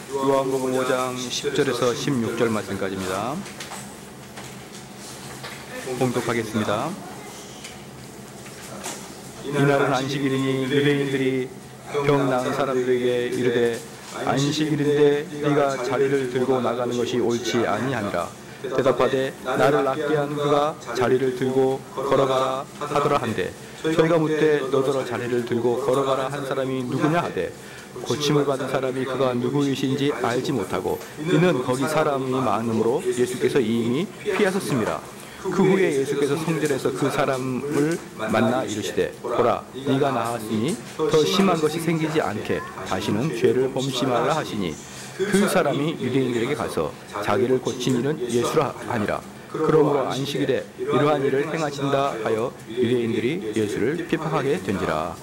요한복음 5장 10절에서 16절 말씀까지입니다. 봉독하겠습니다. 이날은 안식일이니 유대인들이 병 나은 사람들에게 이르되 안식일인데 네가 자리를 들고 나가는 것이 옳지 아니하니라. 대답하되 나를 낫게 한 그가 자리를 들고 걸어가라 하더라 한데 저희가 묻되 너더러 자리를 들고 걸어가라 한 사람이 누구냐 하되 고침을 받은 사람이 그가 누구이신지 알지 못하고 이는 거기 사람이 많으므로 예수께서 이미 피하셨습니다. 그 후에 예수께서 성전에서 그 사람을 만나 이르시되 보라 네가 나았으니 더 심한 것이 생기지 않게 다시는 죄를 범치 말라 하시니 그 사람이 유대인들에게 가서 자기를 고친 이는 예수라 하니라. 그러므로 안식일에 이러한 일을 행하신다 하여 유대인들이 예수를 핍박하게 된지라.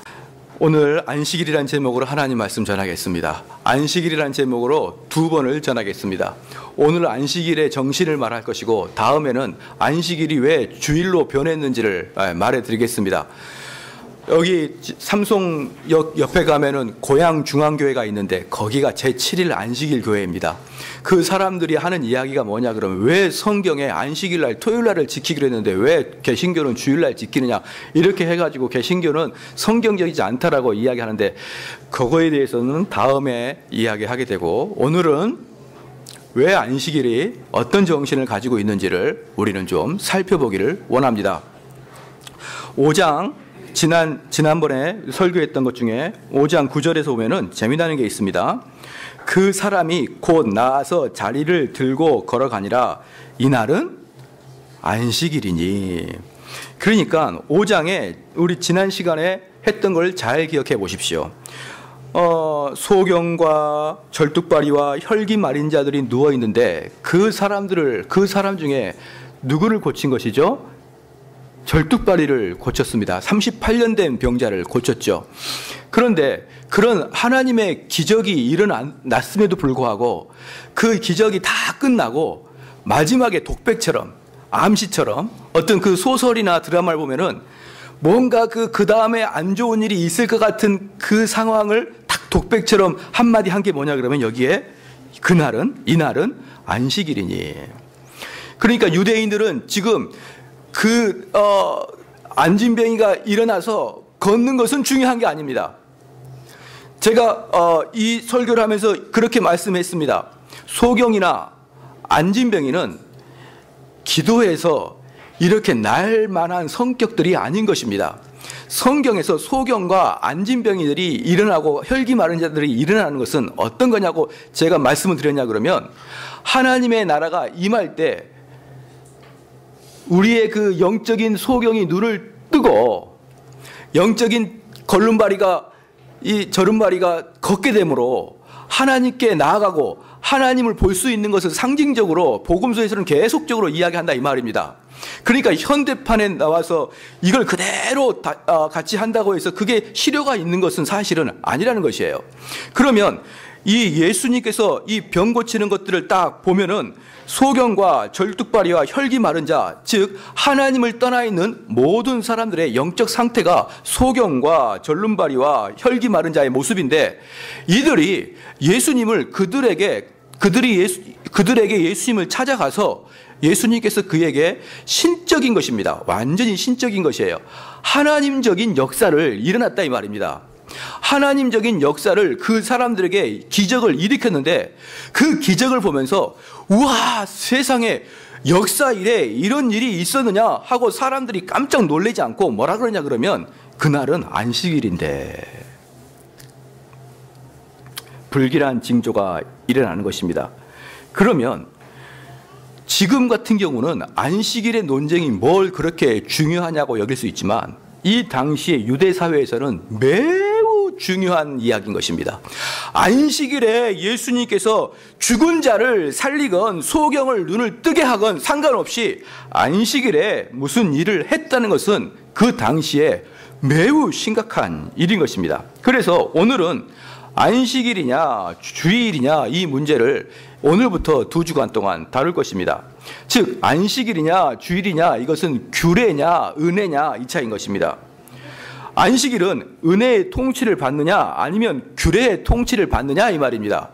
오늘 안식일이라는 제목으로 하나님 말씀 전하겠습니다. 안식일이라는 제목으로 2번을 전하겠습니다. 오늘 안식일의 정신을 말할 것이고 다음에는 안식일이 왜 주일로 변했는지를 말해드리겠습니다. 여기 삼송역 옆에 가면은 고양 중앙교회가 있는데 거기가 제7일 안식일 교회입니다. 그 사람들이 하는 이야기가 뭐냐 그러면 왜 성경에 안식일날 토요일날을 지키기로 했는데 왜 개신교는 주일날 지키느냐 이렇게 해가지고 개신교는 성경적이지 않다라고 이야기하는데 그거에 대해서는 다음에 이야기하게 되고 오늘은 왜 안식일이 어떤 정신을 가지고 있는지를 우리는 좀 살펴보기를 원합니다. 5장 지난번에 설교했던 것 중에 5장 9절에서 보면은 재미나는 게 있습니다. 그 사람이 곧 나아서 자리를 들고 걸어가니라. 이날은 안식일이니. 그러니까 5장에 우리 지난 시간에 했던 걸 잘 기억해 보십시오. 소경과 절뚝발이와 혈기 마린 자들이 누워 있는데 그 사람 중에 누구를 고친 것이죠? 절뚝발이를 고쳤습니다. 38년 된 병자를 고쳤죠. 그런데 그런 하나님의 기적이 일어났음에도 불구하고 그 기적이 다 끝나고 마지막에 독백처럼 암시처럼 어떤 그 소설이나 드라마를 보면은 뭔가 그 다음에 안 좋은 일이 있을 것 같은 그 상황을 딱 독백처럼 한마디 한 게 뭐냐 그러면 여기에 이날은 안식일이니. 그러니까 유대인들은 지금 안진병이가 일어나서 걷는 것은 중요한 게 아닙니다. 제가 이 설교를 하면서 그렇게 말씀했습니다. 소경이나 안진병이는 기도해서 이렇게 날 만한 성격들이 아닌 것입니다. 성경에서 소경과 안진병이들이 일어나고 혈기 마른 자들이 일어나는 것은 어떤 거냐고 제가 말씀을 드렸냐 그러면 하나님의 나라가 임할 때 우리의 그 영적인 소경이 눈을 뜨고 영적인 걸음바리가 이 저름바리가 걷게 되므로 하나님께 나아가고 하나님을 볼 수 있는 것을 상징적으로 복음서에서는 계속적으로 이야기한다 이 말입니다. 그러니까 현대판에 나와서 이걸 그대로 같이 한다고 해서 그게 실효가 있는 것은 사실은 아니라는 것이에요. 그러면 이 예수님께서 이 병 고치는 것들을 딱 보면은 소경과 절뚝발이와 혈기 마른 자, 즉 하나님을 떠나 있는 모든 사람들의 영적 상태가 소경과 절름발이와 혈기 마른 자의 모습인데 이들이 예수님을 그들에게 예수님을 찾아가서 예수님께서 그에게 신적인 것입니다. 완전히 신적인 것이에요. 하나님적인 역사를 일어났다 이 말입니다. 하나님적인 역사를 그 사람들에게 기적을 일으켰는데 그 기적을 보면서 우와 세상에 역사 이래 이런 일이 있었느냐 하고 사람들이 깜짝 놀라지 않고 뭐라 그러냐 그러면 그날은 안식일인데 불길한 징조가 일어나는 것입니다. 그러면 지금 같은 경우는 안식일의 논쟁이 뭘 그렇게 중요하냐고 여길 수 있지만 이 당시의 유대 사회에서는 매우 중요한 이야기인 것입니다. 안식일에 예수님께서 죽은 자를 살리건 소경을 눈을 뜨게 하건 상관없이 안식일에 무슨 일을 했다는 것은 그 당시에 매우 심각한 일인 것입니다. 그래서 오늘은 안식일이냐 주일이냐 이 문제를 오늘부터 2주간 동안 다룰 것입니다. 즉 안식일이냐 주일이냐 이것은 규례냐 은혜냐 이 차이인 것입니다. 안식일은 은혜의 통치를 받느냐 아니면 규례의 통치를 받느냐 이 말입니다.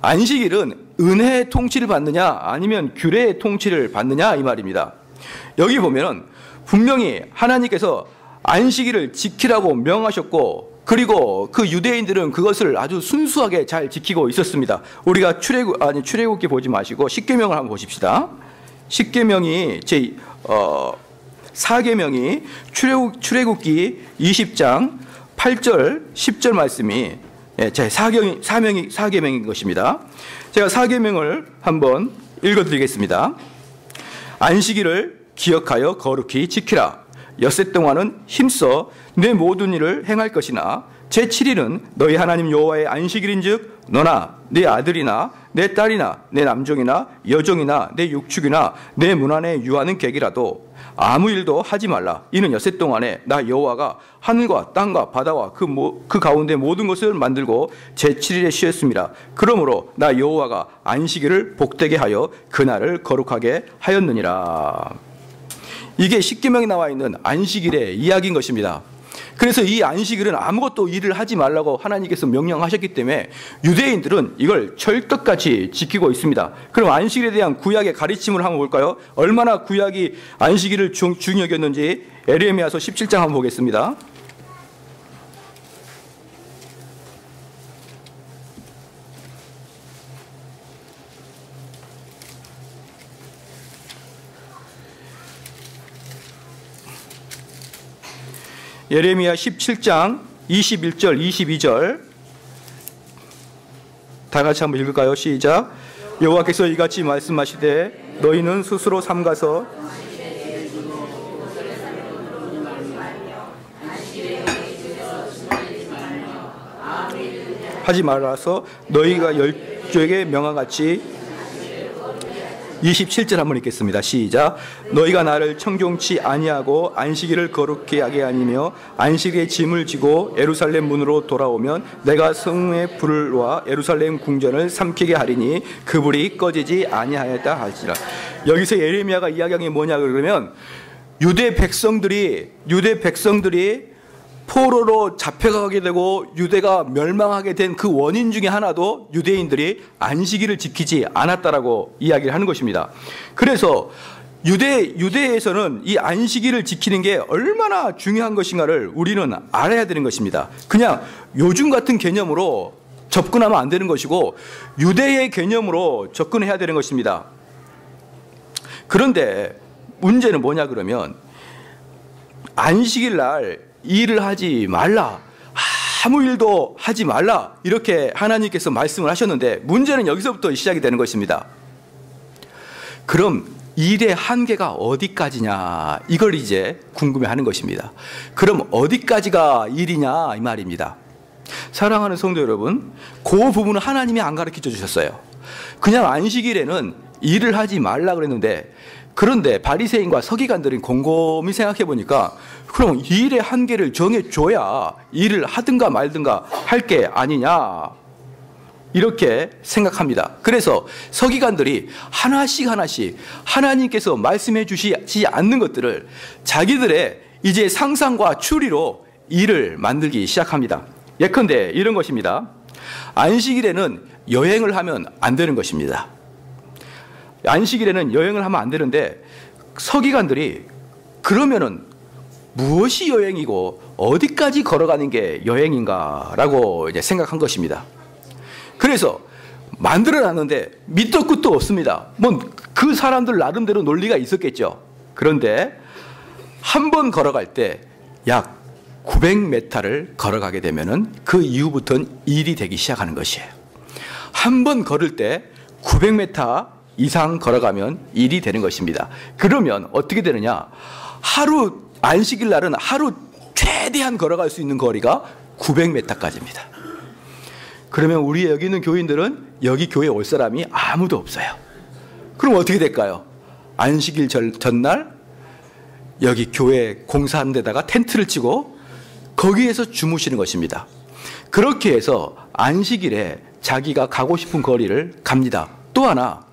안식일은 은혜의 통치를 받느냐 아니면 규례의 통치를 받느냐 이 말입니다. 여기 보면 분명히 하나님께서 안식일을 지키라고 명하셨고, 그리고 그 유대인들은 그것을 아주 순수하게 잘 지키고 있었습니다. 우리가 출애굽기 보지 마시고 십계명을 한번 보십시다. 십계명이 사계명이 출애굽기 20장 8절 10절 말씀이 제 사계명인 것입니다. 제가 사계명을 한번 읽어드리겠습니다. 안식일을 기억하여 거룩히 지키라. 엿새 동안은 힘써 내 모든 일을 행할 것이나 제7일은 너희 하나님 여호와의 안식일인즉 너나 네 아들이나 내 딸이나 내 남종이나 여종이나 내 육축이나 내 문 안에 유하는 객이라도 아무 일도 하지 말라. 이는 엿새 동안에 나 여호와가 하늘과 땅과 바다와 그 가운데 모든 것을 만들고 제7일에 쉬었습니다. 그러므로 나 여호와가 안식일을 복되게 하여 그날을 거룩하게 하였느니라. 이게 십계명에 나와 있는 안식일의 이야기인 것입니다. 그래서 이 안식일은 아무것도 일을 하지 말라고 하나님께서 명령하셨기 때문에 유대인들은 이걸 철떡같이 지키고 있습니다. 그럼 안식일에 대한 구약의 가르침을 한번 볼까요? 얼마나 구약이 안식일을 중요히 여겼는지 에레미야서 17장 한번 보겠습니다. 예레미야 17장 21절 22절 다 같이 한번 읽을까요? 시작. 여호와께서 이같이 말씀하시되 너희는 스스로 삼가서 하지 말아서 너희가 열조에게 명한같이 27절 한번 읽겠습니다. 시작. 너희가 나를 청종치 아니하고 안식일을 거룩히 하게 아니며 안식일에 짐을 지고 예루살렘 문으로 돌아오면 내가 성의 불을 놓아 예루살렘 궁전을 삼키게 하리니 그 불이 꺼지지 아니하였다 하시라. 여기서 예레미야가 이야기한 게 뭐냐 그러면 유대 백성들이 포로로 잡혀가게 되고 유대가 멸망하게 된 그 원인 중에 하나도 유대인들이 안식일을 지키지 않았다라고 이야기를 하는 것입니다. 그래서 유대에서는 이 안식일을 지키는 게 얼마나 중요한 것인가를 우리는 알아야 되는 것입니다. 그냥 요즘 같은 개념으로 접근하면 안 되는 것이고 유대의 개념으로 접근해야 되는 것입니다. 그런데 문제는 뭐냐 그러면 안식일 날 일을 하지 말라, 아무 일도 하지 말라, 이렇게 하나님께서 말씀을 하셨는데 문제는 여기서부터 시작이 되는 것입니다. 그럼 일의 한계가 어디까지냐, 이걸 이제 궁금해하는 것입니다. 그럼 어디까지가 일이냐 이 말입니다. 사랑하는 성도 여러분, 그 부분은 하나님이 안 가르쳐 주셨어요. 그냥 안식일에는 일을 하지 말라 그랬는데, 그런데 바리새인과 서기관들은 곰곰이 생각해 보니까 그럼 일의 한계를 정해줘야 일을 하든가 말든가 할 게 아니냐, 이렇게 생각합니다. 그래서 서기관들이 하나씩 하나님께서 말씀해 주시지 않는 것들을 자기들의 이제 상상과 추리로 일을 만들기 시작합니다. 예컨대 이런 것입니다. 안식일에는 여행을 하면 안 되는 것입니다. 안식일에는 여행을 하면 안 되는데 서기관들이 그러면은 무엇이 여행이고 어디까지 걸어가는 게 여행인가라고 이제 생각한 것입니다. 그래서 만들어놨는데 밑도 끝도 없습니다. 뭐 그 사람들 나름대로 논리가 있었겠죠. 그런데 한 번 걸어갈 때 약 900m를 걸어가게 되면은 그 이후부터는 일이 되기 시작하는 것이에요. 한 번 걸을 때 900m 이상 걸어가면 일이 되는 것입니다. 그러면 어떻게 되느냐? 안식일 날은 하루 최대한 걸어갈 수 있는 거리가 900m까지입니다. 그러면 우리 여기 있는 교인들은 여기 교회에 올 사람이 아무도 없어요. 그럼 어떻게 될까요? 안식일 전날 여기 교회 공사하는 데다가 텐트를 치고 거기에서 주무시는 것입니다. 그렇게 해서 안식일에 자기가 가고 싶은 거리를 갑니다. 또 하나,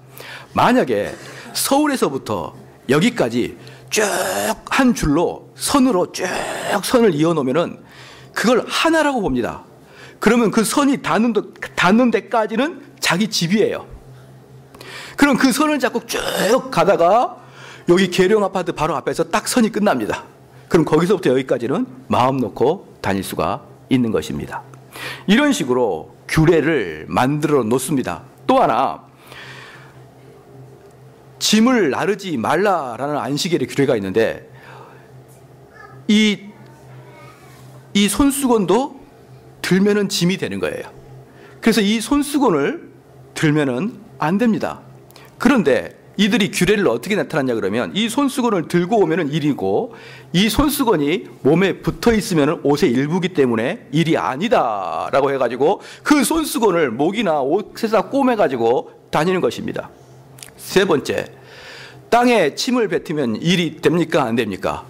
만약에 서울에서부터 여기까지 쭉 한 줄로 선으로 쭉 선을 이어놓으면은 그걸 하나라고 봅니다. 그러면 그 선이 닿는 데까지는 자기 집이에요. 그럼 그 선을 잡고 쭉 가다가 여기 계룡 아파트 바로 앞에서 딱 선이 끝납니다. 그럼 거기서부터 여기까지는 마음 놓고 다닐 수가 있는 것입니다. 이런 식으로 규례를 만들어 놓습니다. 또 하나, 짐을 나르지 말라라는 안식일의 규례가 있는데 이 손수건도 들면은 짐이 되는 거예요. 그래서 이 손수건을 들면은 안 됩니다. 그런데 이들이 규례를 어떻게 나타났냐 그러면 이 손수건을 들고 오면은 일이고 이 손수건이 몸에 붙어 있으면은 옷의 일부기 때문에 일이 아니다라고 해가지고 그 손수건을 목이나 옷에다 꼬매가지고 다니는 것입니다. 세 번째, 땅에 침을 뱉으면 일이 됩니까? 안 됩니까?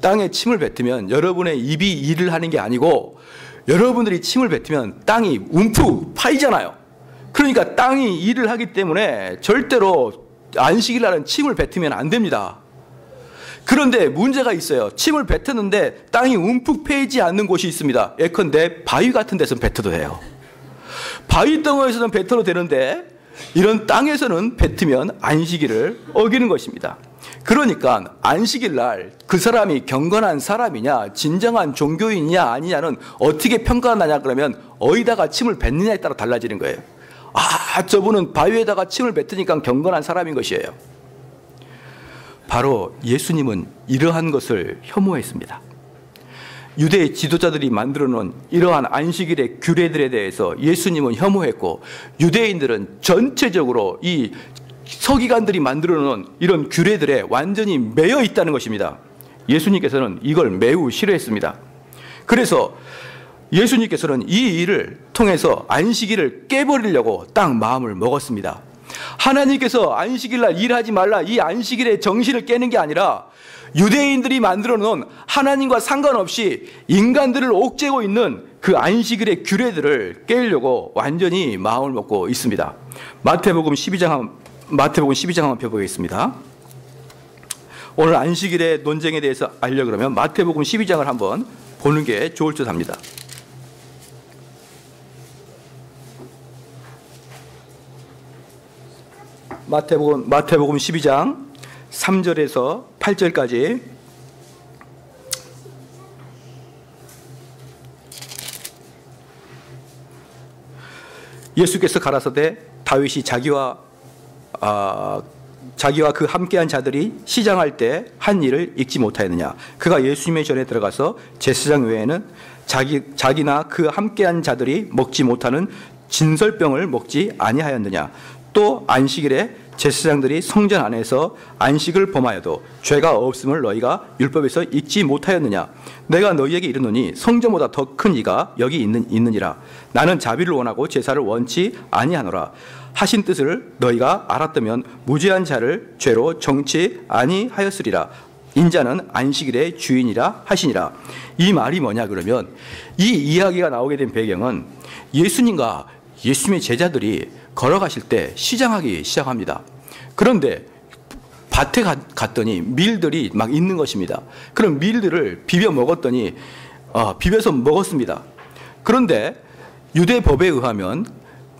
땅에 침을 뱉으면 여러분의 입이 일을 하는 게 아니고 여러분들이 침을 뱉으면 땅이 움푹 파이잖아요. 그러니까 땅이 일을 하기 때문에 절대로 안식일 날은 침을 뱉으면 안 됩니다. 그런데 문제가 있어요. 침을 뱉었는데 땅이 움푹 패이지 않는 곳이 있습니다. 예컨대 바위 같은 데서는 뱉어도 돼요. 바위 덩어리에서는 뱉어도 되는데 이런 땅에서는 뱉으면 안식일을 어기는 것입니다. 그러니까 안식일 날 그 사람이 경건한 사람이냐 진정한 종교인이냐 아니냐는 어떻게 평가하느냐 그러면 어디다가 침을 뱉느냐에 따라 달라지는 거예요. 아, 저분은 바위에다가 침을 뱉으니까 경건한 사람인 것이에요. 바로 예수님은 이러한 것을 혐오했습니다. 유대 지도자들이 만들어 놓은 이러한 안식일의 규례들에 대해서 예수님은 혐오했고 유대인들은 전체적으로 이 서기관들이 만들어 놓은 이런 규례들에 완전히 매여 있다는 것입니다. 예수님께서는 이걸 매우 싫어했습니다. 그래서 예수님께서는 이 일을 통해서 안식일을 깨버리려고 딱 마음을 먹었습니다. 하나님께서 안식일날 일하지 말라 이 안식일의 정신을 깨는 게 아니라 유대인들이 만들어 놓은 하나님과 상관없이 인간들을 옥죄고 있는 그 안식일의 규례들을 깨려고 완전히 마음을 먹고 있습니다. 마태복음 12장 한번 펴보겠습니다. 오늘 안식일의 논쟁에 대해서 알려 그러면 마태복음 12장을 한번 보는 게 좋을 듯 합니다. 마태복음 12장 3절에서 8절까지 예수께서 가라사대 다윗이 자기와 그 함께한 자들이 시장할 때 한 일을 잊지 못하였느냐. 그가 예수님의 전에 들어가서 제사장 외에는 자기나 그 함께한 자들이 먹지 못하는 진설병을 먹지 아니하였느냐. 또 안식일에 제사장들이 성전 안에서 안식을 범하여도 죄가 없음을 너희가 율법에서 잊지 못하였느냐. 내가 너희에게 이르노니 성전보다 더 큰 이가 여기 있느니라. 나는 자비를 원하고 제사를 원치 아니하노라. 하신 뜻을 너희가 알았다면 무죄한 자를 죄로 정치 아니하였으리라. 인자는 안식일의 주인이라 하시니라. 이 말이 뭐냐 그러면 이 이야기가 나오게 된 배경은 예수님과 예수님의 제자들이 걸어가실 때 시장하기 시작합니다. 그런데 밭에 갔더니 밀들이 막 있는 것입니다. 그럼 밀들을 비벼 먹었더니 비벼서 먹었습니다. 그런데 유대법에 의하면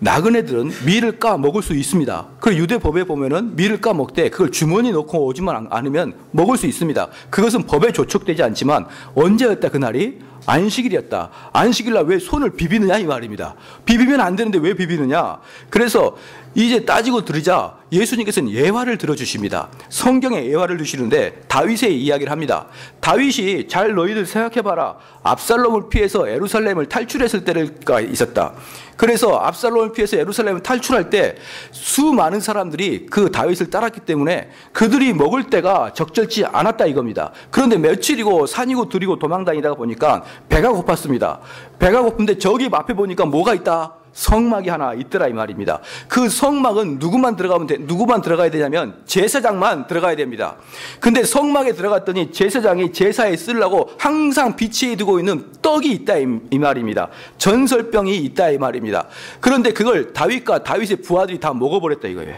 나그네들은 밀을 까 먹을 수 있습니다. 그 유대법에 보면은 밀을 까 먹되 그걸 주머니 넣고 오지만 않으면 먹을 수 있습니다. 그것은 법에 조촉되지 않지만 언제였다 그날이? 안식일이었다. 안식일날 왜 손을 비비느냐 이 말입니다. 비비면 안 되는데 왜 비비느냐. 그래서 이제 따지고 들으자 예수님께서는 예화를 들어주십니다. 성경에 예화를 주시는데 다윗의 이야기를 합니다. 다윗이 잘 너희들 생각해봐라. 압살롬을 피해서 예루살렘을 탈출했을 때가 있었다. 그래서 압살롬을 피해서 예루살렘을 탈출할 때 수많은 사람들이 그 다윗을 따랐기 때문에 그들이 먹을 때가 적절치 않았다 이겁니다. 그런데 며칠이고 산이고 들이고 도망다니다가 보니까 배가 고팠습니다. 배가 고픈데 저기 앞에 보니까 뭐가 있다? 성막이 하나 있더라 이 말입니다. 그 성막은 누구만 들어가야 되냐면 제사장만 들어가야 됩니다. 근데 성막에 들어갔더니 제사장이 제사에 쓰려고 항상 비치에 두고 있는 떡이 있다 이 말입니다. 전설병이 있다 이 말입니다. 그런데 그걸 다윗과 다윗의 부하들이 다 먹어버렸다 이거예요.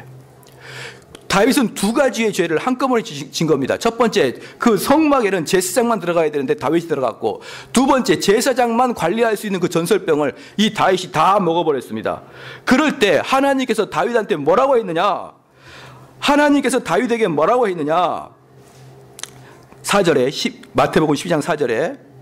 다윗은 두 가지의 죄를 한꺼번에 진 겁니다. 첫 번째, 그 성막에는 제사장만 들어가야 되는데 다윗이 들어갔고, 두 번째, 제사장만 관리할 수 있는 그 전설병을 이 다윗이 다 먹어버렸습니다. 그럴 때 하나님께서 다윗한테 뭐라고 했느냐? 하나님께서 다윗에게 뭐라고 했느냐? 4절에 마태복음 12장 4절에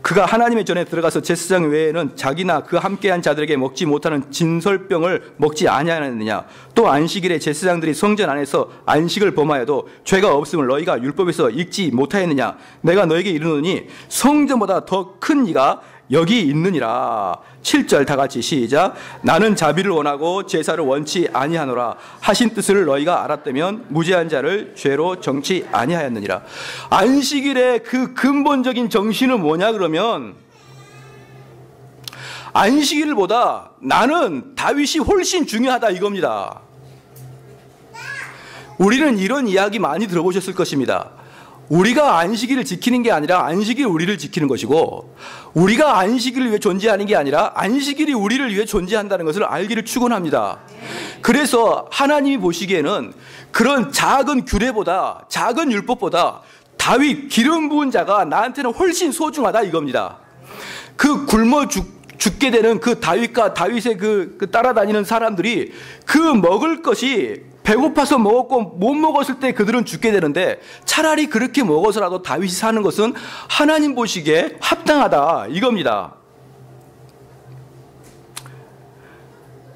그가 하나님의 전에 들어가서 제사장 외에는 자기나 그 함께한 자들에게 먹지 못하는 진설병을 먹지 아니하느냐. 또 안식일에 제사장들이 성전 안에서 안식을 범하여도 죄가 없음을 너희가 율법에서 읽지 못하였느냐. 내가 너에게 이르노니 성전보다 더 큰 이가 여기 있느니라. 7절 다 같이 시작. 나는 자비를 원하고 제사를 원치 아니하노라 하신 뜻을 너희가 알았다면 무죄한 자를 죄로 정치 아니하였느니라. 안식일의 그 근본적인 정신은 뭐냐 그러면, 안식일보다 나는 다윗이 훨씬 중요하다 이겁니다. 우리는 이런 이야기 많이 들어보셨을 것입니다. 우리가 안식일을 지키는 게 아니라 안식일이 우리를 지키는 것이고, 우리가 안식일을 위해 존재하는 게 아니라 안식일이 우리를 위해 존재한다는 것을 알기를 축원합니다. 그래서 하나님이 보시기에는 그런 작은 규례보다, 작은 율법보다 다윗 기름 부은 자가 나한테는 훨씬 소중하다 이겁니다. 그 굶어 죽게 되는 그 다윗과 다윗의 그 따라다니는 사람들이 그 먹을 것이 배고파서 먹었고 못 먹었을 때 그들은 죽게 되는데, 차라리 그렇게 먹어서라도 다윗이 사는 것은 하나님 보시기에 합당하다 이겁니다.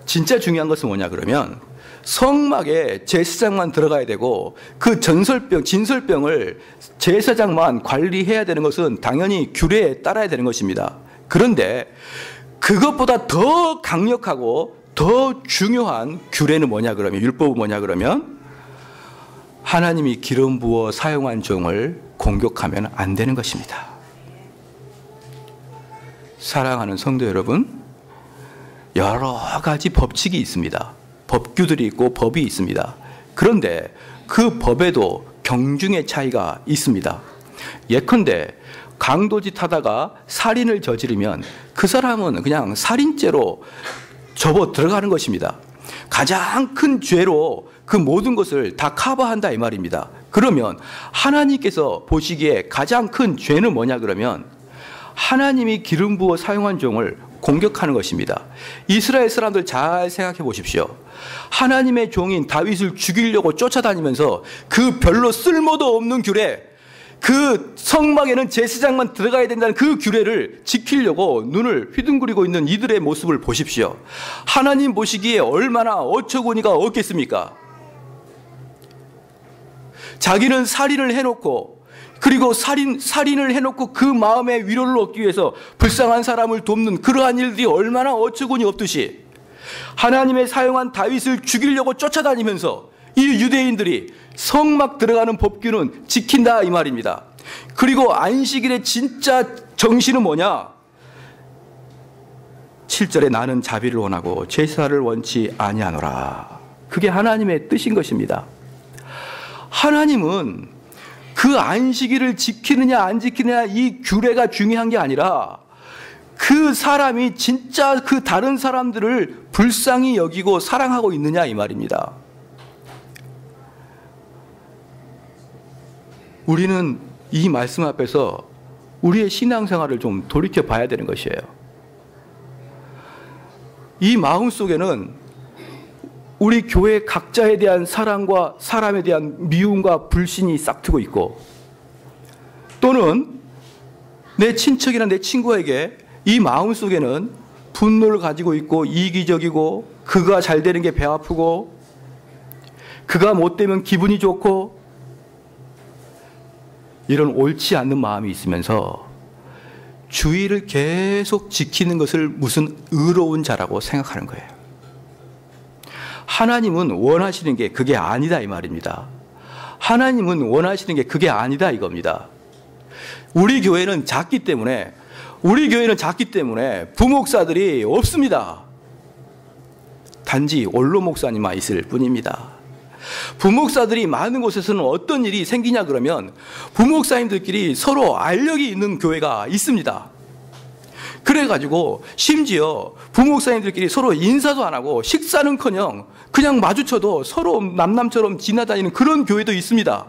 진짜 중요한 것은 뭐냐 그러면, 성막에 제사장만 들어가야 되고 그 진설병을 제사장만 관리해야 되는 것은 당연히 규례에 따라야 되는 것입니다. 그런데 그것보다 더 강력하고 더 중요한 규례는 뭐냐 그러면, 율법은 뭐냐 그러면, 하나님이 기름 부어 사용한 종을 공격하면 안 되는 것입니다. 사랑하는 성도 여러분, 여러 가지 법칙이 있습니다. 법규들이 있고 법이 있습니다. 그런데 그 법에도 경중의 차이가 있습니다. 예컨대 강도짓 하다가 살인을 저지르면 그 사람은 그냥 살인죄로 접어 들어가는 것입니다. 가장 큰 죄로 그 모든 것을 다 커버한다 이 말입니다. 그러면 하나님께서 보시기에 가장 큰 죄는 뭐냐 그러면, 하나님이 기름 부어 사용한 종을 공격하는 것입니다. 이스라엘 사람들 잘 생각해 보십시오. 하나님의 종인 다윗을 죽이려고 쫓아다니면서 그 별로 쓸모도 없는 규례, 그 성막에는 제사장만 들어가야 된다는 그 규례를 지키려고 눈을 휘둥그리고 있는 이들의 모습을 보십시오. 하나님 보시기에 얼마나 어처구니가 없겠습니까? 자기는 살인을 해놓고, 그리고 살인을 해놓고 그 마음의 위로를 얻기 위해서 불쌍한 사람을 돕는 그러한 일들이 얼마나 어처구니 없듯이, 하나님의 사용한 다윗을 죽이려고 쫓아다니면서 이 유대인들이 성막 들어가는 법규는 지킨다 이 말입니다. 그리고 안식일의 진짜 정신은 뭐냐? 7절에 나는 자비를 원하고 제사를 원치 아니하노라. 그게 하나님의 뜻인 것입니다. 하나님은 그 안식일을 지키느냐 안 지키느냐 이 규례가 중요한 게 아니라, 그 사람이 진짜 그 다른 사람들을 불쌍히 여기고 사랑하고 있느냐 이 말입니다. 우리는 이 말씀 앞에서 우리의 신앙생활을 좀 돌이켜 봐야 되는 것이에요. 이 마음 속에는 우리 교회 각자에 대한 사랑과 사람에 대한 미움과 불신이 싹트고 있고, 또는 내 친척이나 내 친구에게 이 마음 속에는 분노를 가지고 있고, 이기적이고, 그가 잘 되는 게 배 아프고, 그가 못 되면 기분이 좋고, 이런 옳지 않는 마음이 있으면서 주의를 계속 지키는 것을 무슨 의로운 자라고 생각하는 거예요. 하나님은 원하시는 게 그게 아니다 이 말입니다. 하나님은 원하시는 게 그게 아니다 이겁니다. 우리 교회는 작기 때문에 부목사들이 없습니다. 단지 원로 목사님만 있을 뿐입니다. 부목사들이 많은 곳에서는 어떤 일이 생기냐 그러면, 부목사님들끼리 서로 알력이 있는 교회가 있습니다. 그래가지고 심지어 부목사님들끼리 서로 인사도 안 하고 식사는커녕 그냥 마주쳐도 서로 남남처럼 지나다니는 그런 교회도 있습니다.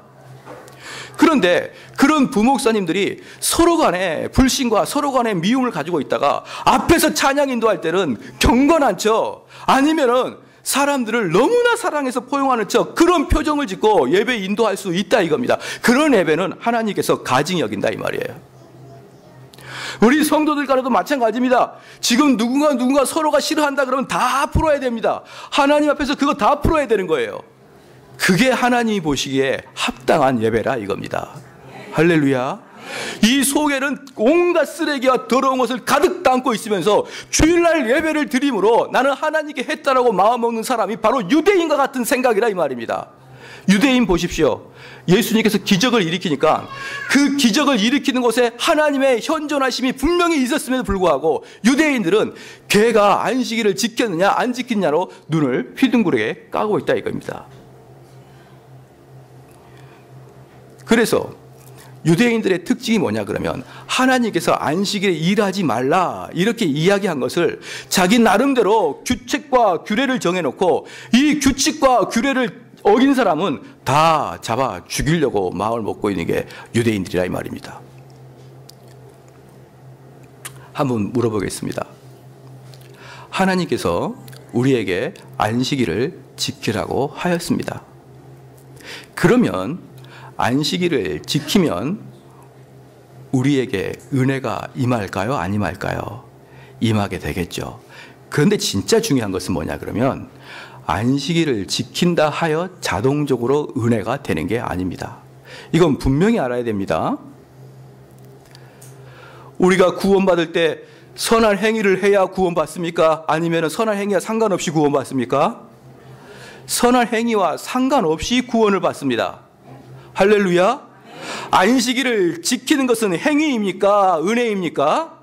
그런데 그런 부목사님들이 서로 간에 불신과 서로 간에 미움을 가지고 있다가 앞에서 찬양 인도할 때는 경건한 척, 아니면은 사람들을 너무나 사랑해서 포용하는 척, 그런 표정을 짓고 예배 인도할 수 있다 이겁니다. 그런 예배는 하나님께서 가증히 여긴다 이 말이에요. 우리 성도들 간에도 마찬가지입니다. 지금 누군가 서로가 싫어한다 그러면 다 풀어야 됩니다. 하나님 앞에서 그거 다 풀어야 되는 거예요. 그게 하나님이 보시기에 합당한 예배라 이겁니다. 할렐루야. 이 속에는 온갖 쓰레기와 더러운 것을 가득 담고 있으면서 주일날 예배를 드림으로 나는 하나님께 했다라고 마음먹는 사람이 바로 유대인과 같은 생각이라 이 말입니다. 유대인 보십시오. 예수님께서 기적을 일으키니까 그 기적을 일으키는 곳에 하나님의 현존하심이 분명히 있었음에도 불구하고 유대인들은 걔가 안식일을 지켰느냐 안 지켰느냐로 눈을 휘둥그레게 까고 있다 이겁니다. 그래서 유대인들의 특징이 뭐냐 그러면 하나님께서 안식일에 일하지 말라 이렇게 이야기한 것을 자기 나름대로 규칙과 규례를 정해놓고 이 규칙과 규례를 어긴 사람은 다 잡아 죽이려고 마음을 먹고 있는 게 유대인들이라 이 말입니다. 한번 물어보겠습니다. 하나님께서 우리에게 안식일을 지키라고 하였습니다. 그러면 안식일을 지키면 우리에게 은혜가 임할까요? 안 임할까요? 임하게 되겠죠. 그런데 진짜 중요한 것은 뭐냐 그러면 안식일을 지킨다 하여 자동적으로 은혜가 되는 게 아닙니다. 이건 분명히 알아야 됩니다. 우리가 구원받을 때 선한 행위를 해야 구원받습니까? 아니면 선한 행위와 상관없이 구원받습니까? 선한 행위와 상관없이 구원을 받습니다. 할렐루야. 안식일을 지키는 것은 행위입니까? 은혜입니까?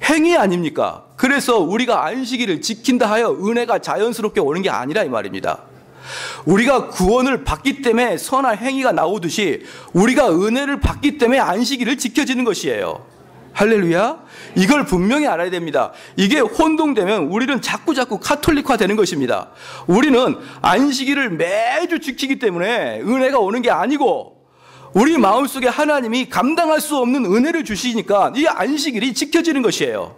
행위 아닙니까? 그래서 우리가 안식일을 지킨다 하여 은혜가 자연스럽게 오는 게 아니라 이 말입니다. 우리가 구원을 받기 때문에 선한 행위가 나오듯이 우리가 은혜를 받기 때문에 안식일을 지켜지는 것이에요. 할렐루야. 이걸 분명히 알아야 됩니다. 이게 혼동되면 우리는 자꾸 카톨릭화 되는 것입니다. 우리는 안식일을 매주 지키기 때문에 은혜가 오는 게 아니고 우리 마음속에 하나님이 감당할 수 없는 은혜를 주시니까 이 안식일이 지켜지는 것이에요.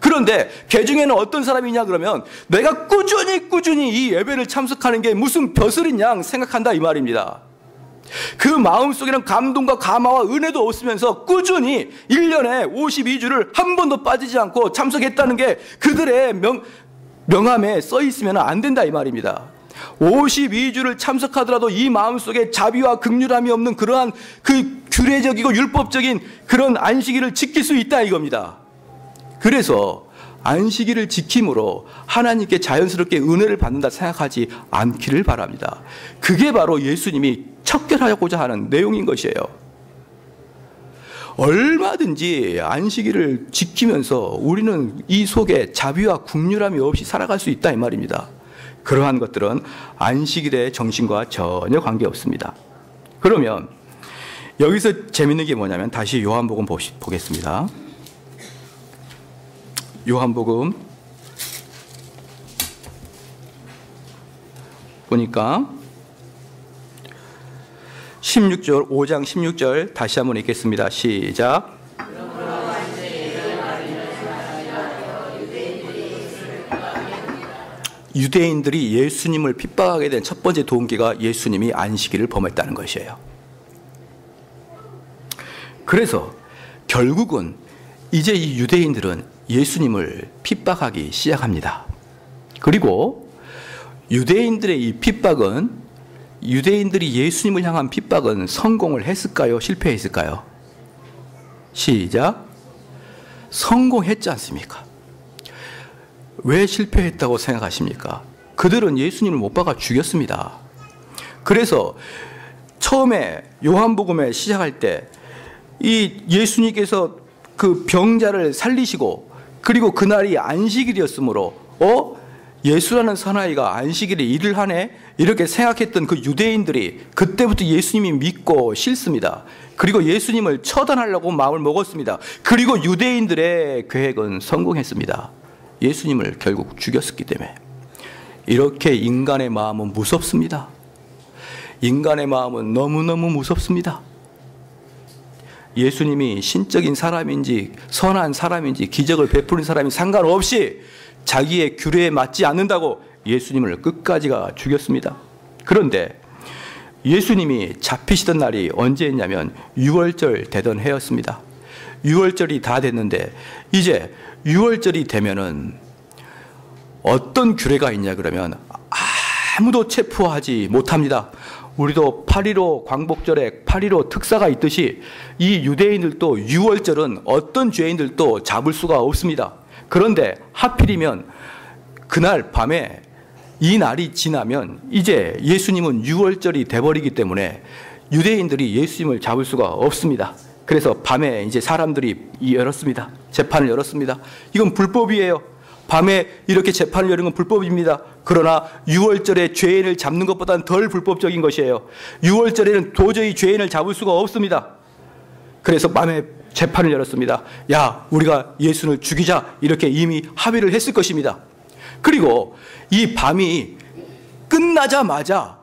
그런데 개중에는 어떤 사람이냐 그러면 내가 꾸준히 이 예배를 참석하는 게 무슨 벼슬인 양 생각한다 이 말입니다. 그 마음속에는 감동과 감화와 은혜도 없으면서 꾸준히 1년에 52주를 한 번도 빠지지 않고 참석했다는 게 그들의 명함에 써 있으면 안 된다 이 말입니다. 52주를 참석하더라도 이 마음속에 자비와 긍휼함이 없는 그러한 그 규례적이고 율법적인 그런 안식일을 지킬 수 있다 이겁니다. 그래서 안식일을 지킴으로 하나님께 자연스럽게 은혜를 받는다 생각하지 않기를 바랍니다. 그게 바로 예수님이 척결하고자 하는 내용인 것이에요. 얼마든지 안식일을 지키면서 우리는 이 속에 자비와 긍휼함이 없이 살아갈 수 있다 이 말입니다. 그러한 것들은 안식일의 정신과 전혀 관계없습니다. 그러면 여기서 재밌는 게 뭐냐면 다시 요한복음 보겠습니다. 요한복음 보니까 16절 5장 16절 다시 한번 읽겠습니다. 시작. 유대인들이 예수님을 핍박하게 된 첫 번째 동기가 예수님이 안식일을 범했다는 것이에요. 그래서 결국은 이제 이 유대인들은 예수님을 핍박하기 시작합니다. 그리고 유대인들의 이 핍박은 유대인들이 예수님을 향한 핍박은 성공을 했을까요? 실패했을까요? 시작. 성공했지 않습니까? 왜 실패했다고 생각하십니까? 그들은 예수님을 못 박아 죽였습니다. 그래서 처음에 요한복음에 시작할 때 이 예수님께서 그 병자를 살리시고 그리고 그날이 안식일이었으므로 예수라는 사나이가 안식일에 일을 하네? 이렇게 생각했던 그 유대인들이 그때부터 예수님이 믿고 싫습니다. 그리고 예수님을 처단하려고 마음을 먹었습니다. 그리고 유대인들의 계획은 성공했습니다. 예수님을 결국 죽였었기 때문에. 이렇게 인간의 마음은 무섭습니다. 인간의 마음은 너무너무 무섭습니다. 예수님이 신적인 사람인지 선한 사람인지 기적을 베푸는 사람이 상관없이 자기의 규례에 맞지 않는다고 예수님을 끝까지가 죽였습니다. 그런데 예수님이 잡히시던 날이 언제였냐면 6월절 되던 해였습니다. 6월절이 다 됐는데 이제 6월절이 되면은 어떤 규례가 있냐 그러면 아무도 체포하지 못합니다. 우리도 8.15 광복절에 8.15 특사가 있듯이 이 유대인들도 6월절은 어떤 죄인들도 잡을 수가 없습니다. 그런데 하필이면 그날 밤에 이 날이 지나면 이제 예수님은 6월절이 돼버리기 때문에 유대인들이 예수님을 잡을 수가 없습니다. 그래서 밤에 이제 사람들이 열었습니다. 재판을 열었습니다. 이건 불법이에요. 밤에 이렇게 재판을 여는 건 불법입니다. 그러나 6월절에 죄인을 잡는 것보다는 덜 불법적인 것이에요. 6월절에는 도저히 죄인을 잡을 수가 없습니다. 그래서 밤에 재판을 열었습니다. 야, 우리가 예수를 죽이자 이렇게 이미 합의를 했을 것입니다. 그리고 이 밤이 끝나자마자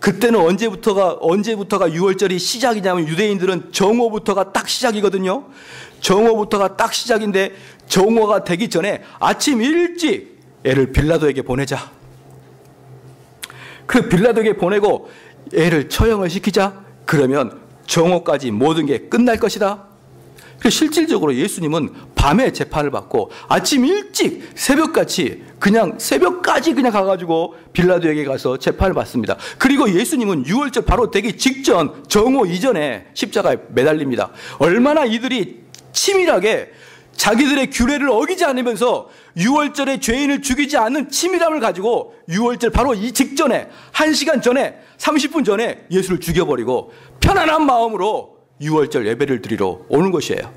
그때는 언제부터가 6월절이 시작이냐면 유대인들은 정오부터가 딱 시작이거든요. 정오부터가 딱 시작인데 정오가 되기 전에 아침 일찍 애를 빌라도에게 보내자. 그 빌라도에게 보내고 애를 처형을 시키자. 그러면 정오까지 모든 게 끝날 것이다. 실질적으로 예수님은 밤에 재판을 받고 아침 일찍 새벽까지 그냥 가가지고 빌라도에게 가서 재판을 받습니다. 그리고 예수님은 6월절 바로 되기 직전 정오 이전에 십자가에 매달립니다. 얼마나 이들이 치밀하게 자기들의 규례를 어기지 않으면서 6월절에 죄인을 죽이지 않는 치밀함을 가지고 6월절 바로 이 직전에 1시간 전에 30분 전에 예수를 죽여버리고 편안한 마음으로 6월절 예배를 드리러 오는 것이에요.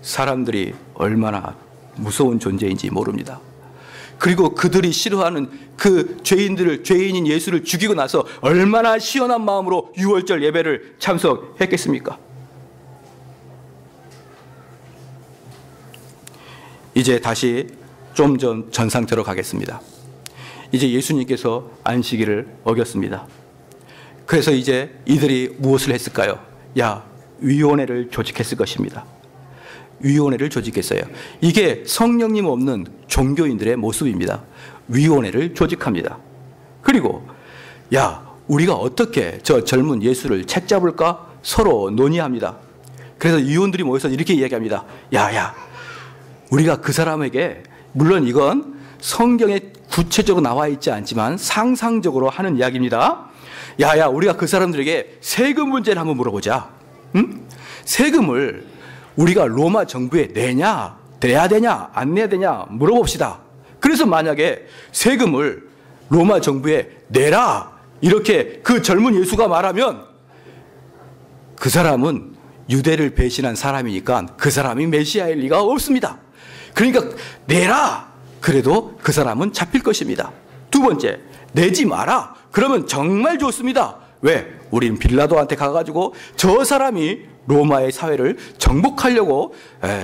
사람들이 얼마나 무서운 존재인지 모릅니다. 그리고 그들이 싫어하는 그 죄인인 예수를 죽이고 나서 얼마나 시원한 마음으로 6월절 예배를 참석했겠습니까? 이제 다시 좀 전 상태로 가겠습니다. 이제 예수님께서 안식일을 어겼습니다. 그래서 이제 이들이 무엇을 했을까요? 위원회를 조직했을 것입니다. 위원회를 조직했어요. 이게 성령님 없는 종교인들의 모습입니다. 위원회를 조직합니다. 그리고 우리가 어떻게 저 젊은 예수를 책잡을까? 서로 논의합니다. 그래서 위원들이 모여서 이렇게 이야기합니다. 우리가 그 사람에게, 물론 이건 성경에 구체적으로 나와 있지 않지만 상상적으로 하는 이야기입니다. 우리가 그 사람들에게 세금 문제를 한번 물어보자. 세금을 우리가 로마 정부에 내야 되냐 안 내야 되냐 물어봅시다. 그래서 만약에 세금을 로마 정부에 내라 이렇게 그 젊은 예수가 말하면 그 사람은 유대를 배신한 사람이니까 그 사람이 메시아일 리가 없습니다. 그러니까 내라 그래도 그 사람은 잡힐 것입니다. 두 번째, 내지 마라 그러면 정말 좋습니다. 왜? 우리는 빌라도한테 가가지고 저 사람이 로마의 사회를 정복하려고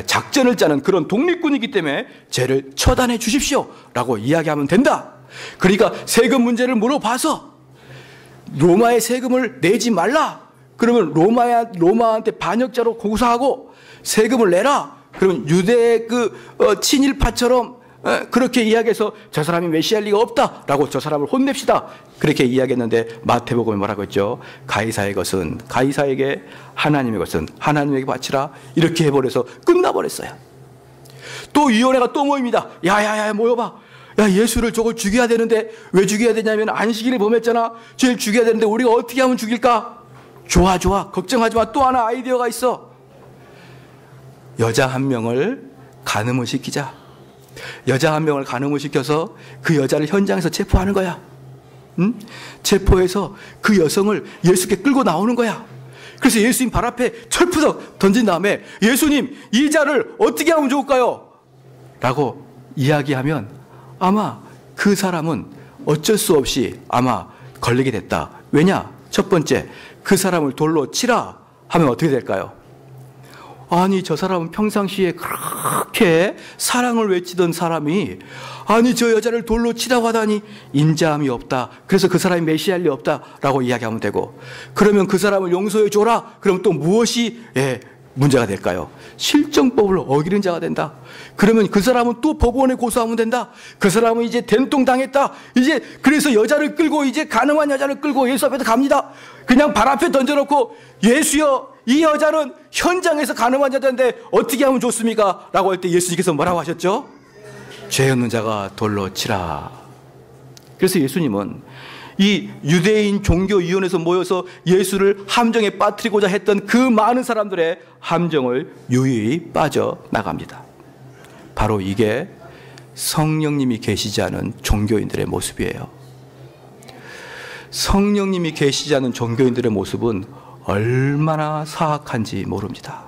작전을 짜는 그런 독립군이기 때문에 쟤를 처단해 주십시오 라고 이야기하면 된다. 그러니까 세금 문제를 물어봐서 로마의 세금을 내지 말라 그러면 로마한테 반역자로 고소하고 세금을 내라 그러면 유대의 친일파처럼 그렇게 이야기해서 저 사람이 메시아일 리가 없다라고 저 사람을 혼냅시다. 그렇게 이야기했는데 마태복음에 뭐라고 했죠? 가이사의 것은 가이사에게, 하나님의 것은 하나님에게 바치라. 이렇게 해버려서 끝나버렸어요. 또 위원회가 또 모입니다. 모여봐. 예수를 저걸 죽여야 되는데 왜 죽여야 되냐면 안식일에 범했잖아. 쟤를 죽여야 되는데 우리가 어떻게 하면 죽일까? 좋아 걱정하지 마. 또 하나 아이디어가 있어. 여자 한 명을 간음을 시키자. 여자 한 명을 간음을 시켜서 그 여자를 현장에서 체포하는 거야. 체포해서 그 여성을 예수께 끌고 나오는 거야. 그래서 예수님 발 앞에 철푸덕 던진 다음에 예수님 이 자를 어떻게 하면 좋을까요? 라고 이야기하면 아마 그 사람은 어쩔 수 없이 아마 걸리게 됐다. 왜냐? 첫 번째, 그 사람을 돌로 치라 하면 어떻게 될까요? 아니, 저 사람은 평상시에 그렇게 사랑을 외치던 사람이 아니, 저 여자를 돌로 치라고 하다니 인자함이 없다. 그래서 그 사람이 메시아일 리 없다라고 이야기하면 되고, 그러면 그 사람을 용서해 줘라. 그럼 또 무엇이 문제가 될까요? 실정법을 어기는 자가 된다. 그러면 그 사람은 또 법원에 고소하면 된다. 그 사람은 이제 된통당했다. 이제 그래서 여자를 끌고 이제 가늠한 여자를 끌고 예수 앞에서 갑니다. 그냥 발 앞에 던져놓고 예수여, 이 여자는 현장에서 가늠한 여자인데 어떻게 하면 좋습니까? 라고 할 때 예수님께서 뭐라고 하셨죠? 죄 없는 자가 돌로 치라. 그래서 예수님은 이 유대인 종교위원회에서 모여서 예수를 함정에 빠뜨리고자 했던 그 많은 사람들의 함정을 유유히 빠져나갑니다. 바로 이게 성령님이 계시지 않은 종교인들의 모습이에요. 성령님이 계시지 않은 종교인들의 모습은 얼마나 사악한지 모릅니다.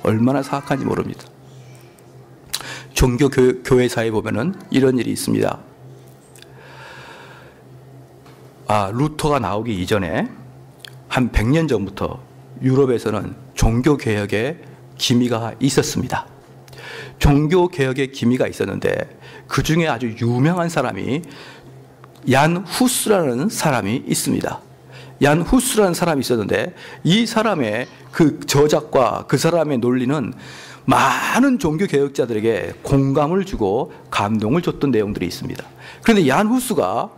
얼마나 사악한지 모릅니다. 종교교회사에 보면은 이런 일이 있습니다. 루터가 나오기 이전에 한 100년 전부터 유럽에서는 종교개혁의 기미가 있었습니다. 종교개혁의 기미가 있었는데 그 중에 아주 유명한 사람이 얀 후스라는 사람이 있습니다. 얀 후스라는 사람이 있었는데 이 사람의 그 저작과 그 사람의 논리는 많은 종교개혁자들에게 공감을 주고 감동을 줬던 내용들이 있습니다. 그런데 얀 후스가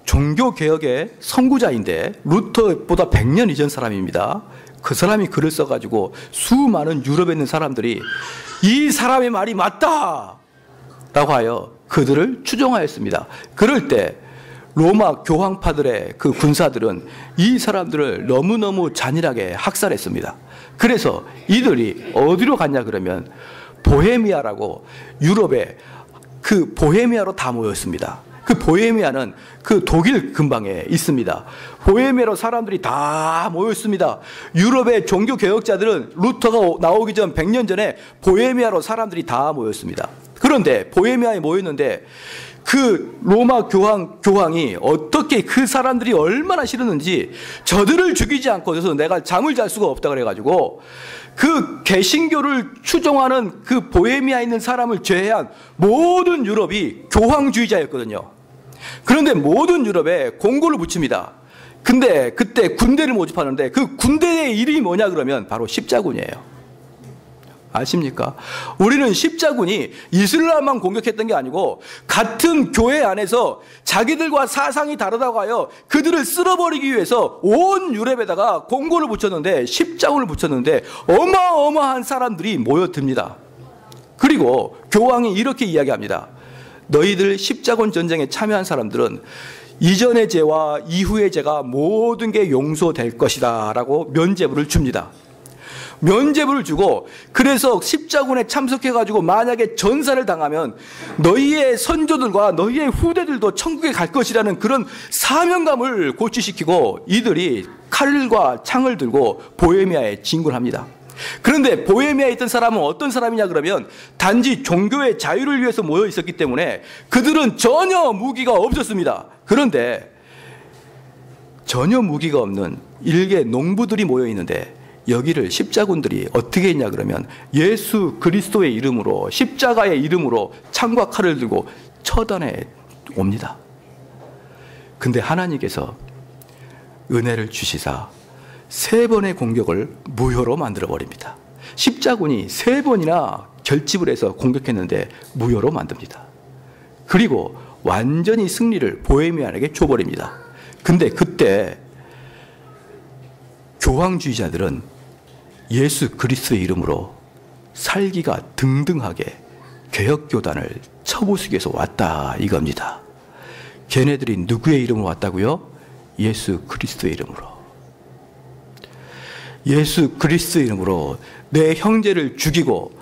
종교개혁의 선구자인데 루터보다 100년 이전 사람입니다. 그 사람이 글을 써가지고 수많은 유럽에 있는 사람들이 이 사람의 말이 맞다! 라고 하여 그들을 추종하였습니다. 그럴 때 로마 교황파들의 그 군사들은 이 사람들을 너무너무 잔인하게 학살했습니다. 그래서 이들이 어디로 갔냐 그러면 보헤미아라고 유럽의 그 보헤미아로 다 모였습니다. 그 보헤미아는 그 독일 근방에 있습니다. 보헤미아로 사람들이 다 모였습니다. 유럽의 종교개혁자들은 루터가 나오기 전 100년 전에 보헤미아로 사람들이 다 모였습니다. 그런데 보헤미아에 모였는데 그 로마 교황이 어떻게 그 사람들이 얼마나 싫었는지 저들을 죽이지 않고서 내가 잠을 잘 수가 없다 그래가지고 그 개신교를 추종하는 그 보헤미아에 있는 사람을 제외한 모든 유럽이 교황주의자였거든요. 그런데 모든 유럽에 공고를 붙입니다. 근데 그때 군대를 모집하는데 그 군대의 이름이 뭐냐 그러면 바로 십자군이에요. 아십니까? 우리는 십자군이 이슬람만 공격했던 게 아니고 같은 교회 안에서 자기들과 사상이 다르다고 하여 그들을 쓸어버리기 위해서 온 유럽에다가 공고를 붙였는데 십자군을 붙였는데 어마어마한 사람들이 모여듭니다. 그리고 교황이 이렇게 이야기합니다. 너희들 십자군 전쟁에 참여한 사람들은 이전의 죄와 이후의 죄가 모든 게 용서될 것이다 라고 면죄부를 줍니다. 면죄부를 주고 그래서 십자군에 참석해가지고 만약에 전사를 당하면 너희의 선조들과 너희의 후대들도 천국에 갈 것이라는 그런 사명감을 고취시키고 이들이 칼과 창을 들고 보헤미아에 진군합니다. 그런데 보헤미아에 있던 사람은 어떤 사람이냐 그러면 단지 종교의 자유를 위해서 모여 있었기 때문에 그들은 전혀 무기가 없었습니다. 그런데 전혀 무기가 없는 일개 농부들이 모여 있는데 여기를 십자군들이 어떻게 했냐 그러면 예수 그리스도의 이름으로 십자가의 이름으로 창과 칼을 들고 처단해 옵니다. 근데 하나님께서 은혜를 주시사 3번의 공격을 무효로 만들어 버립니다. 십자군이 3번이나 결집을 해서 공격했는데 무효로 만듭니다. 그리고 완전히 승리를 보헤미안에게 줘버립니다. 근데 그때 교황주의자들은 예수 그리스도의 이름으로 살기가 등등하게 개혁교단을 쳐부수기 위해서 왔다 이겁니다. 걔네들이 누구의 이름으로 왔다고요? 예수 그리스도의 이름으로. 예수 그리스도의 이름으로 내 형제를 죽이고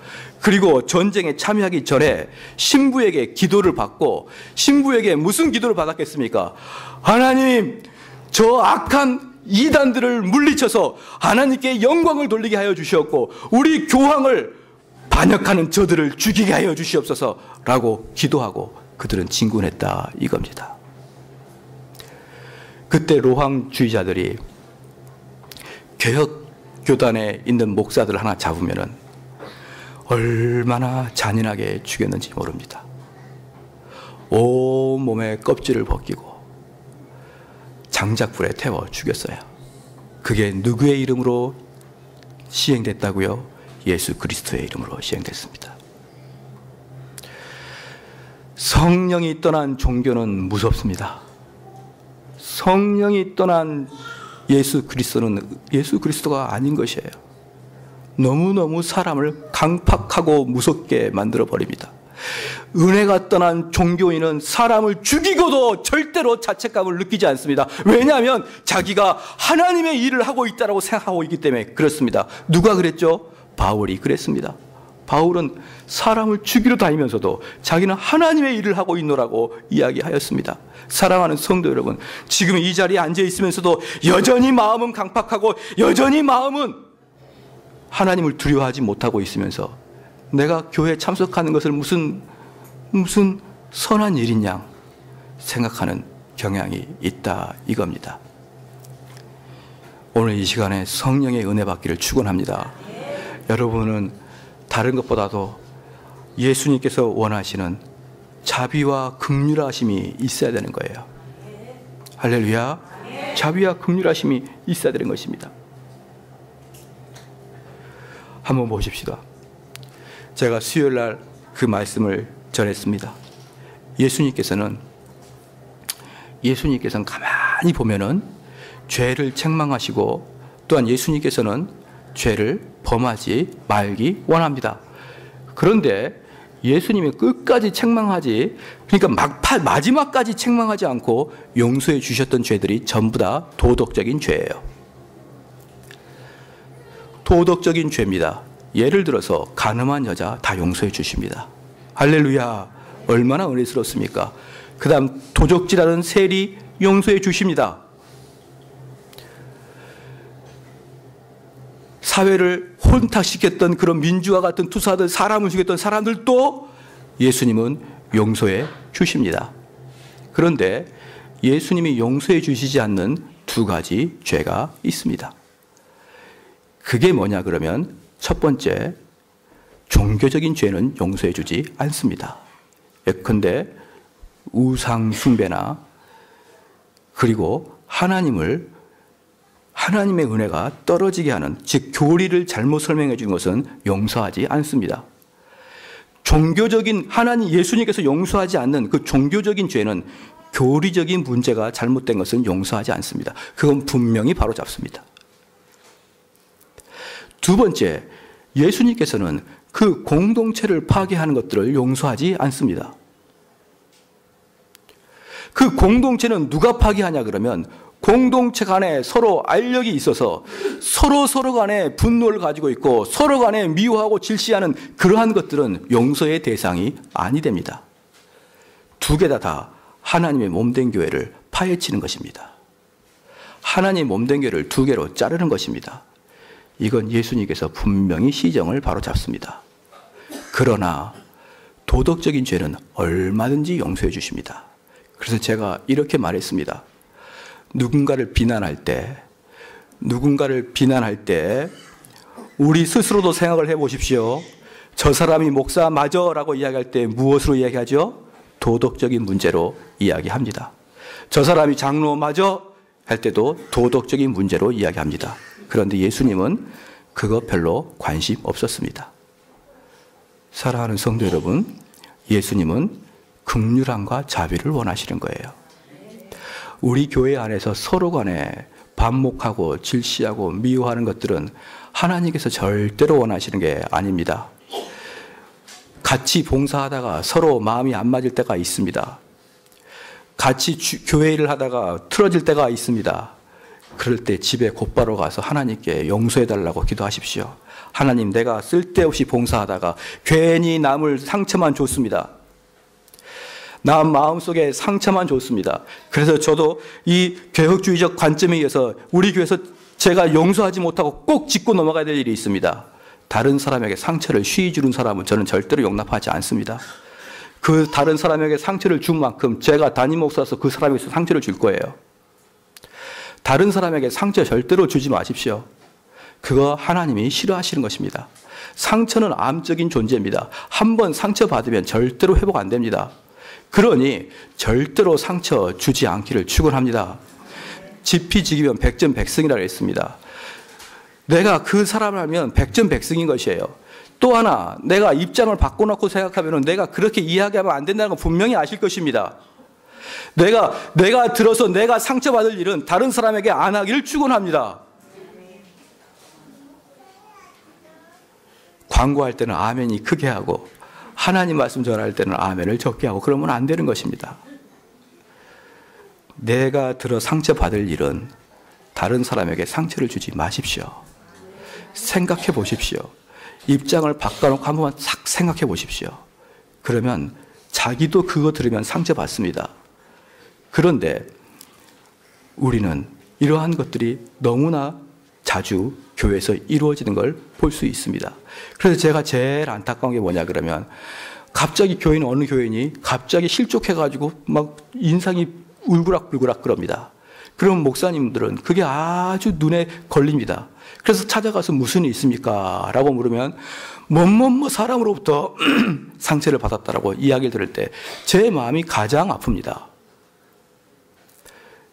그리고 전쟁에 참여하기 전에 신부에게 기도를 받고 신부에게 무슨 기도를 받았겠습니까? 하나님, 저 악한 이단들을 물리쳐서 하나님께 영광을 돌리게 하여 주시었고 우리 교황을 반역하는 저들을 죽이게 하여 주시옵소서라고 기도하고 그들은 진군했다 이겁니다. 그때 로황주의자들이 개혁교단에 있는 목사들 하나 잡으면은 얼마나 잔인하게 죽였는지 모릅니다. 온몸에 껍질을 벗기고 장작불에 태워 죽였어요. 그게 누구의 이름으로 시행됐다고요? 예수 그리스도의 이름으로 시행됐습니다. 성령이 떠난 종교는 무섭습니다. 성령이 떠난 예수 그리스도가 아닌 것이에요. 너무너무 사람을 강팍하고 무섭게 만들어버립니다. 은혜가 떠난 종교인은 사람을 죽이고도 절대로 자책감을 느끼지 않습니다. 왜냐하면 자기가 하나님의 일을 하고 있다고 생각하고 있기 때문에 그렇습니다. 누가 그랬죠? 바울이 그랬습니다. 바울은 사람을 죽이러 다니면서도 자기는 하나님의 일을 하고 있노라고 이야기하였습니다. 사랑하는 성도 여러분, 지금 이 자리에 앉아 있으면서도 여전히 마음은 강팍하고 여전히 마음은 하나님을 두려워하지 못하고 있으면서 내가 교회에 참석하는 것을 무슨 선한 일인 양 생각하는 경향이 있다 이겁니다. 오늘 이 시간에 성령의 은혜 받기를 축원합니다. 여러분은 다른 것보다도 예수님께서 원하시는 자비와 긍휼하심이 있어야 되는 거예요. 할렐루야. 자비와 긍휼하심이 있어야 되는 것입니다. 한번 보십시다. 제가 수요일 날 그 말씀을 전했습니다. 예수님께서는 가만히 보면은 죄를 책망하시고 또한 예수님께서는 죄를 범하지 말기 원합니다. 그런데 예수님이 끝까지 책망하지, 그러니까 마지막까지 책망하지 않고 용서해 주셨던 죄들이 전부 다 도덕적인 죄예요. 도덕적인 죄입니다. 예를 들어서 간음한 여자 다 용서해 주십니다. 할렐루야. 얼마나 은혜스럽습니까? 그 다음 도적질하는 세리 용서해 주십니다. 사회를 혼탁시켰던 그런 민주화 같은 투사들, 사람을 죽였던 사람들도 예수님은 용서해 주십니다. 그런데 예수님이 용서해 주시지 않는 두 가지 죄가 있습니다. 그게 뭐냐 그러면 첫 번째, 종교적인 죄는 용서해 주지 않습니다. 예컨대 우상 숭배나 그리고 하나님의 은혜가 떨어지게 하는, 즉 교리를 잘못 설명해 준 것은 용서하지 않습니다. 종교적인 예수님께서 용서하지 않는 그 종교적인 죄는 교리적인 문제가 잘못된 것은 용서하지 않습니다. 그건 분명히 바로잡습니다. 두 번째, 예수님께서는 그 공동체를 파괴하는 것들을 용서하지 않습니다. 그 공동체는 누가 파괴하냐 그러면 공동체 간에 서로 알력이 있어서 서로 간에 분노를 가지고 있고 서로 간에 미워하고 질시하는 그러한 것들은 용서의 대상이 아니 됩니다. 두 개 다 하나님의 몸된 교회를 파헤치는 것입니다. 하나님의 몸된 교회를 두 개로 자르는 것입니다. 이건 예수님께서 분명히 시정을 바로잡습니다. 그러나 도덕적인 죄는 얼마든지 용서해 주십니다. 그래서 제가 이렇게 말했습니다. 누군가를 비난할 때 우리 스스로도 생각을 해보십시오. 저 사람이 목사 맞아 라고 이야기할 때 무엇으로 이야기하죠? 도덕적인 문제로 이야기합니다. 저 사람이 장로 맞아 할 때도 도덕적인 문제로 이야기합니다. 그런데 예수님은 그거 별로 관심 없었습니다. 사랑하는 성도 여러분, 예수님은 긍휼함과 자비를 원하시는 거예요. 우리 교회 안에서 서로 간에 반목하고 질시하고 미워하는 것들은 하나님께서 절대로 원하시는 게 아닙니다. 같이 봉사하다가 서로 마음이 안 맞을 때가 있습니다. 같이 교회 일을 하다가 틀어질 때가 있습니다. 그럴 때 집에 곧바로 가서 하나님께 용서해달라고 기도하십시오. 하나님, 내가 쓸데없이 봉사하다가 괜히 남을 상처만 줬습니다. 남 마음속에 상처만 줬습니다. 그래서 저도 이 개혁주의적 관점에 의해서 우리 교회에서 제가 용서하지 못하고 꼭 짚고 넘어가야 될 일이 있습니다. 다른 사람에게 상처를 쉬이 주는 사람은 저는 절대로 용납하지 않습니다. 그 다른 사람에게 상처를 준 만큼 제가 담임 목사로서 그 사람에게 상처를 줄 거예요. 다른 사람에게 상처 절대로 주지 마십시오. 그거 하나님이 싫어하시는 것입니다. 상처는 암적인 존재입니다. 한번 상처받으면 절대로 회복 안 됩니다. 그러니 절대로 상처 주지 않기를 축원합니다. 지피지기면 백전백승이라고 했습니다. 내가 그 사람을 알면 백전백승인 것이에요. 또 하나, 내가 입장을 바꿔놓고 생각하면 내가 그렇게 이야기하면 안 된다는 걸 분명히 아실 것입니다. 내가 들어서 내가 상처받을 일은 다른 사람에게 안 하기를 축원합니다. 광고할 때는 아멘이 크게 하고 하나님 말씀 전할 때는 아멘을 적게 하고 그러면 안 되는 것입니다. 내가 들어 상처받을 일은 다른 사람에게 상처를 주지 마십시오. 생각해 보십시오. 입장을 바꿔놓고 한 번만 싹 생각해 보십시오. 그러면 자기도 그거 들으면 상처받습니다. 그런데 우리는 이러한 것들이 너무나 자주 교회에서 이루어지는 걸 볼 수 있습니다. 그래서 제가 제일 안타까운 게 뭐냐 그러면 갑자기 교회는 어느 교회니 갑자기 실족해가지고 막 인상이 울그락불그락 그럽니다. 그럼 목사님들은 그게 아주 눈에 걸립니다. 그래서 찾아가서 무슨 일이 있습니까? 라고 물으면 뭐뭐뭐 사람으로부터 상처를 받았다라고 이야기를 들을 때 제 마음이 가장 아픕니다.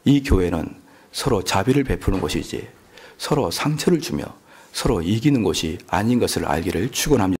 이 교회는 서로 자비를 베푸는 곳이지 서로 상처를 주며 서로 이기는 곳이 아닌 것을 알기를 축원합니다.